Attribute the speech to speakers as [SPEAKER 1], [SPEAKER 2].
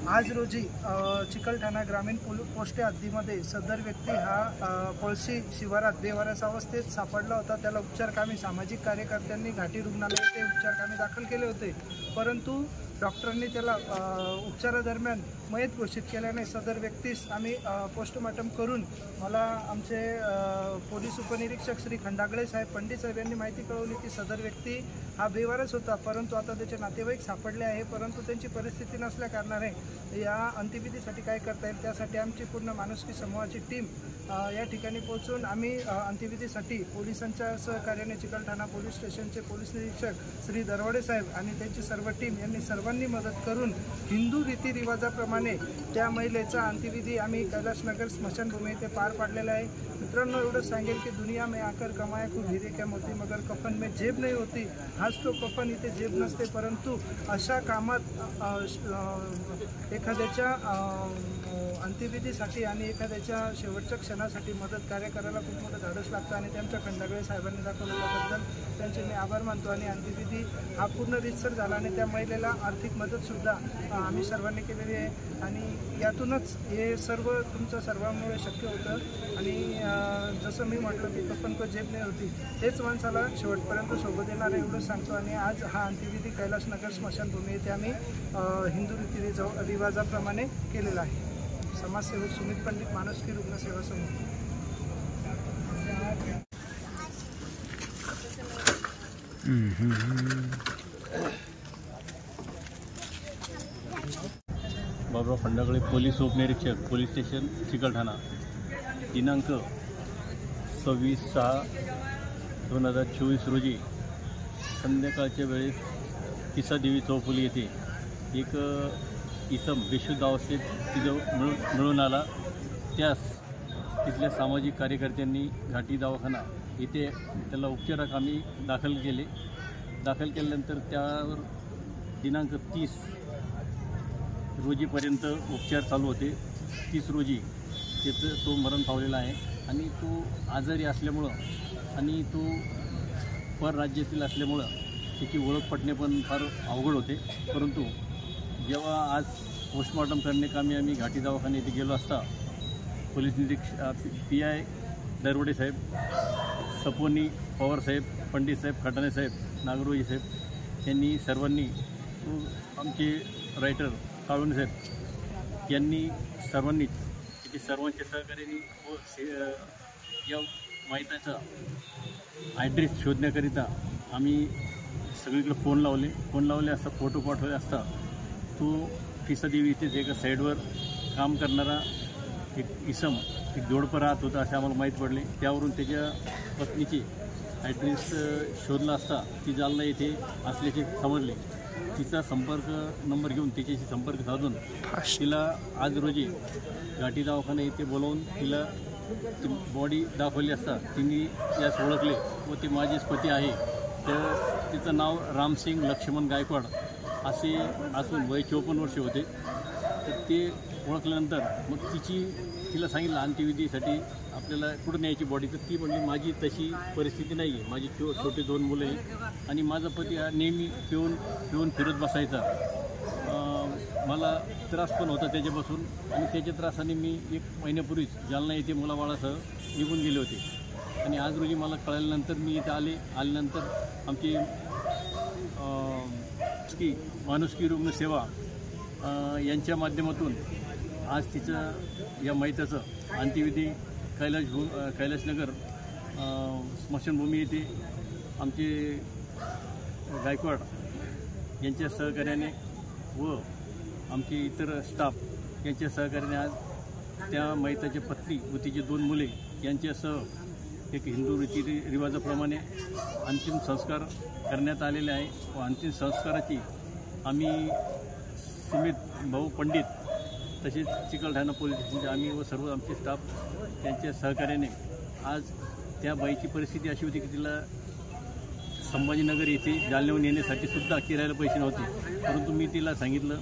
[SPEAKER 1] आज रोजी चिकलठाणा ग्रामीण पोस्ट हद्दीमध्ये सदर व्यक्ती हा पळशी शिवारात बेवारस अवस्थेत सापडला होता। त्याला उपचारकामी सामाजिक कार्यकर्त्यांनी घाटी रुग्णालयात उपचारकामी दाखल केले होते, परंतु डॉक्टरांनी त्याला उपचारादरम्यान मयत घोषित केल्याने सदर व्यक्तीस आम्ही पोस्टमॉर्टम करून मला आमचे पोलीस उपनिरीक्षक श्री खंडागळे साहेब पंडित साहेब यांनी माहिती कळवली की सदर व्यक्ती हा बेवारस होता, परंतु आता त्याचे नातेवाईक सापडले आहे, परंतु त्यांची परिस्थिती नसल्या कारणाने या अंत्यविधीसाठी काय करता येईल त्यासाठी आमची पूर्ण माणुसकी समूहाची टीम या ठिकाणी पोहोचून आम्ही अंत्यविधीसाठी पोलिसांच्या सहकार्याने चिकलठाणा पोलीस स्टेशनचे पोलीस निरीक्षक श्री दरवडे साहेब आणि त्यांची सर्व टीम यांनी सर्वांनी मदत करून हिंदू रीतिरिवाजाप्रमाणे त्या महिलेचा अंत्यविधी आम्ही कैलाशनगर स्मशानभूमी येथे पार पाडलेला आहे। मित्रांनो, एवढं सांगेल की दुनिया में आकर कमाया खूब हीरे क्या मोती मगर कफन में जेब नहीं होती। हाच तो कफन इथे जेब नसते, परंतु अशा कामात एखाद्याच्या अंत्यविधीसाठी आणि एखाद्याच्या शेवटच्या क्षणासाठी मदत कार्य करायला खूप मोठं धाडस लागतं आणि त्यांच्या खंडागळे साहेबांनी दाखवल्याबद्दल त्यांचे मी आभार मानतो। आणि अंत्यविधी हा पूर्ण रीतसर झाला आणि त्या महिलेला आर्थिक मदतसुद्धा आम्ही सर्वांनी केलेली आहे आणि यातूनच हे सर्व तुमचं सर्वांमुळे शक्य होतं। आणि जसं मी म्हटलं की कफन को जेब नाही होती, तेच माणसाला शेवटपर्यंत सोबत येणार एवढं सांगतो। आणि आज हा अंत्यविधी कैलाशनगर स्मशानभूमी येथे आम्ही हिंदू रीतिरिवाजाप्रमाणे केलेला आहे। समाजसेवक सुमित पंडित, माणुसकी रुग्णसेवा समूह।
[SPEAKER 2] बाबुराव खंडागळे, पोलीस उपनिरीक्षक, पोलीस स्टेशन चिकलठाणा। दिनांक 26/6/2024 रोजी संध्याकाळच्या वेळेस किसादेवी चौफुली येथे एक इसम बेशुद्ध अवस्थेत तिथं मिळून आला। त्यास तिथल्या सामाजिक कार्यकर्त्यांनी घाटी दवाखाना येथे त्याला उपचाराकामी दाखल केले। दाखल केल्यानंतर त्यावर दिनांक 30 रोजीपर्यंत उपचार चालू होते। 30 रोजी त्याचं तो मरण पावलेला आहे आणि तो आजारी असल्यामुळं आणि तो परराज्यातील असल्यामुळं त्याची ओळख पटणे पण फार अवघड होते। परंतु जेव्हा आज पोस्टमॉर्टम करण्याकामी आम्ही घाटी दवाखाना येथे गेलो असता पोलीस निरीक्षक PI दरवडे साहेब, सपोनी पवार साहेब, पंडित साहेब, खटाणे साहेब, नागरोजी साहेब यांनी सर्वांनी आमचे रायटर काळवणे साहेब यांनी सर्वांनीच तिथे सर्वांच्या सहकार्याने व या माहितीचा ॲड्रेस शोधण्याकरिता आम्ही सगळीकडे फोन लावले असता फोटो पाठवले असता तो किसादेवी इथेच एका साईडवर काम करणारा एक इसम एक जोडपं राहत होता असे आम्हाला माहीत पडले। त्यावरून त्याच्या पत्नीची ॲड्रेस शोधला असता ती जालना येथे असल्याचे समजले। तिचा संपर्क नंबर घेऊन तिच्याशी संपर्क साधून तिला आज रोजी घाटी दवाखाना येथे बोलावून तिला ती बॉडी दाखवली असता तिने यास ओळखले व ते माझेच पती आहे। तर तिचं नाव रामसिंग लक्ष्मण गायकवाड असे असून वय 54 वर्षे होते। तर ते ओळखल्यानंतर मग तिला सांगितलं अंत्यविधीसाठी आपल्याला कुठं न्यायची बॉडी, तर ती म्हणली माझी तशी परिस्थिती नाही आहे, माझी छोटे 2 मुलं आहे आणि माझा पती हा नेहमी पिऊन फिरत बसायचा, मला त्रास पण होता त्याच्यापासून आणि त्याच्या त्रासाने मी 1 महिन्यापूर्वीच जालना येथे मुलाबाळासह निघून गेले होते। आणि आज रोजी मला कळल्यानंतर मी इथे आल्यानंतर आमची माणुसकी रुग्णसेवा यांच्या माध्यमातून आज तिचं या मैताचं अंत्यविधी कैलाशनगर स्मशानभूमी येथे आमचे गायकवाड यांच्या सहकार्याने व आमचे इतर स्टाफ यांच्या सहकार्याने आज त्या मैताच्या पत्नी व तिची 2 मुले यांच्यासह एक हिंदू रीतिरिवाजाप्रमाणे अंतिम संस्कार करण्यात आलेले आहे व अंतिम संस्काराची आम्ही सुमित भाऊ पंडित तसेच चिकलठाणा पोलीस स्टेशनचे आम्ही व सर्व आमचे स्टाफ यांच्या सहकार्याने आज त्या बाईची परिस्थिती अशी होती की तिला संभाजीनगर येथे जालन्याहून येण्यासाठी सुद्धा किरायाला पैसे नव्हते, परंतु मी तिला सांगितलं